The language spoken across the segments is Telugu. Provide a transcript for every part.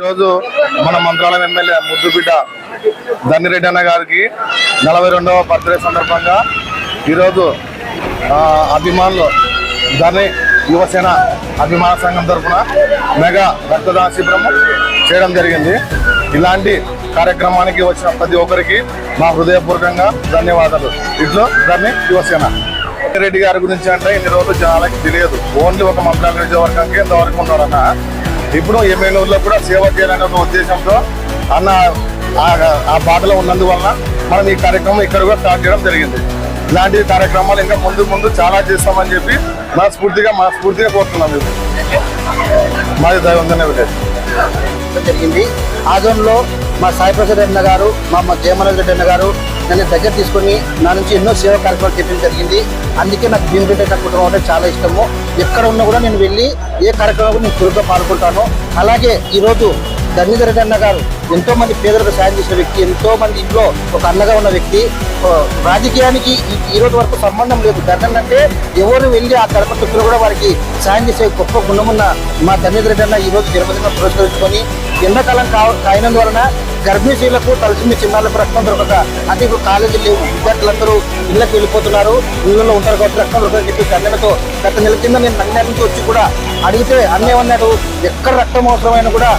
ఈరోజు మన మంత్రాలయం ఎమ్మెల్యే ముద్దుబిడ్డ ధన్నిరెడ్డి అన్న గారికి 42వ బర్త్డే సందర్భంగా ఈరోజు అభిమానులు ధని యువసేన అభిమాన సంఘం తరఫున మెగా రక్తదాన శిబిరం చేయడం జరిగింది. ఇలాంటి కార్యక్రమానికి వచ్చిన ప్రతి ఒక్కరికి మా హృదయపూర్వకంగా ధన్యవాదాలు. ఇట్లో ధని యువసేన. రెడ్డి గారి గురించి అంటే ఇన్ని రోజులు జనాలకి తెలియదు. ఓన్లీ ఒక మంత్రాలయం నియోజకవర్గానికి ఎంతవరకు ఉన్నారన్న. ఇప్పుడు ఎమ్మెల్యేలో కూడా సేవ చేయాలనే ఒక ఉద్దేశంతో అన్న ఆ బాటలో ఉన్నందువలన మనం ఈ కార్యక్రమం ఇక్కడ కూడా స్టార్ట్ చేయడం జరిగింది. ఇలాంటి కార్యక్రమాలు ఇంకా ముందు చాలా చేస్తామని చెప్పి మనస్ఫూర్తిగా కోరుతున్నాం. మాది దైవంగానే జరిగింది. ఆ జోన్లో మా సాయి ప్రసాద్ అన్న గారు, మా జయమనోజ్ రెడ్డి అన్న గారు నన్ను దగ్గర తీసుకొని నా నుంచి ఎన్నో సేవా కార్యక్రమాలు చేయడం జరిగింది. అందుకే నాకు భీమరెడ్డి అన్న కుటుంబం అంటే చాలా ఇష్టము. ఎక్కడ ఉన్నా కూడా నేను వెళ్ళి ఏ కార్యక్రమం నేను చురుగ్గా పాల్గొంటాను. అలాగే ఈరోజు ధన్నిరెడ్డి అన్న గారు ఎంతో మంది పేదలకు సాయం చేసిన వ్యక్తి, ఎంతో మంది ఇంట్లో ఒక అన్నగా ఉన్న వ్యక్తి. రాజకీయానికి ఈ రోజు వరకు సంబంధం లేదు. ధర్మం అంటే ఎవరు వెళ్ళి ఆ గడప తొక్కులు కూడా వారికి సాయం చేసే గొప్ప గుణమున్న మా ధన్నిరెడ్డి అన్న ఈ రోజు జన్మదినం పురస్కరించుకొని ఎండాకాలం కాయినందువలన గర్భిణీ స్త్రీలకు తలసింది చిన్నాలకు రక్తం దొరకక, అంటే ఇప్పుడు కాలేజీలు లేవు, విద్యార్థులందరూ ఇళ్ళకి వెళ్ళిపోతున్నారు, ఇళ్ళలో ఉంటారు కాబట్టి రక్తం దొరకదని చెప్పి అన్నతో గత నెల కింద నేను నన్ను నుంచి వచ్చి కూడా అడిగితే అన్నేమన్నాడు, ఎక్కడ రక్తం అవసరమైన కూడా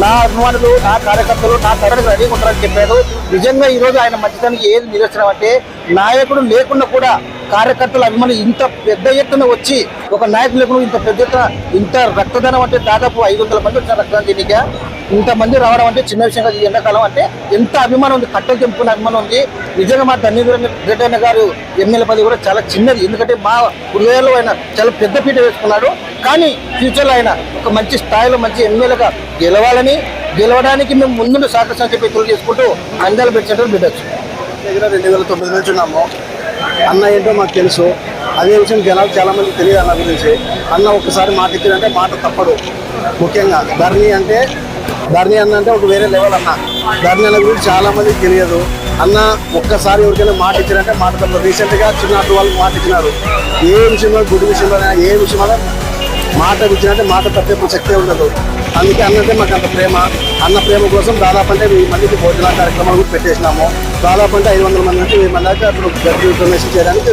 నా అభిమానులు, నా కార్యకర్తలు నా తరగతి రెడీ ఉంటారని చెప్పాడు. నిజంగా ఈరోజు ఆయన మంచిదానికి ఏది నిదర్శనం అంటే నాయకుడు లేకుండా కూడా కార్యకర్తల అభిమానులు ఇంత పెద్ద ఎత్తున వచ్చి, ఒక నాయకులు లేకుండా ఇంత పెద్ద ఎత్తున ఇంత రక్తదానం అంటే దాదాపు 500 మంది వచ్చిన రక్తదానం దీనికి ఇంతమంది రావడం అంటే చిన్న విషయం కాదు. ఎండాకాలం అంటే ఎంత అభిమానం ఉంది, కట్టలు తెంపుకునే అభిమానం ఉంది. నిజంగా మా ధన్నిరెడ్డి అన్న గారు ఎమ్మెల్యే పదవి కూడా చాలా చిన్నది. ఎందుకంటే మా హృదయాల్లో ఆయన చాలా పెద్ద పీట వేసుకున్నాడు. కానీ ఫ్యూచర్లో ఆయన ఒక మంచి స్థాయిలో మంచి ఎమ్మెల్యేగా గెలవడానికి మేము ముందు సహకరించాలని చెప్పి తెలియజేసుకుంటూ అందాలు పెట్టినట్టు బిడ్డచ్చు. దగ్గర 2009 నుంచి ఉన్నాము. అన్న ఏంటో మాకు తెలుసు. అదే విషయం జనాలు చాలా మంది తెలియదు అన్న గురించి. అన్న ఒక్కసారి మాట ఇచ్చిందంటే మాట తప్పడు. ముఖ్యంగా ధరణి అన్న అంటే ఒక వేరే లెవెల్ అన్న. ధరణి అన్న గురించి చాలా మందికి తెలియదు. అన్న ఒక్కసారి ఎవరికైనా మాట ఇచ్చారంటే మాట తప్పదు. రీసెంట్గా చిన్నట్టు వాళ్ళకి మాట ఇచ్చినారు. ఏ విషయంలో గుడి విషయంలో ఏ విషయంలో మాట ఇచ్చినంటే మాట తప్పే శక్తి ఉండదు. అందుకే అన్నంటే మాకు అంత ప్రేమ. అన్న ప్రేమ కోసం దాదాపు అంటే 1000 మందికి భోజన కార్యక్రమాలు కూడా పెట్టేసినాము. దాదాపు అంటే 500 మంది నుంచి 1000 మంది దాకా అప్పుడు డొనేషన్ చేయడానికి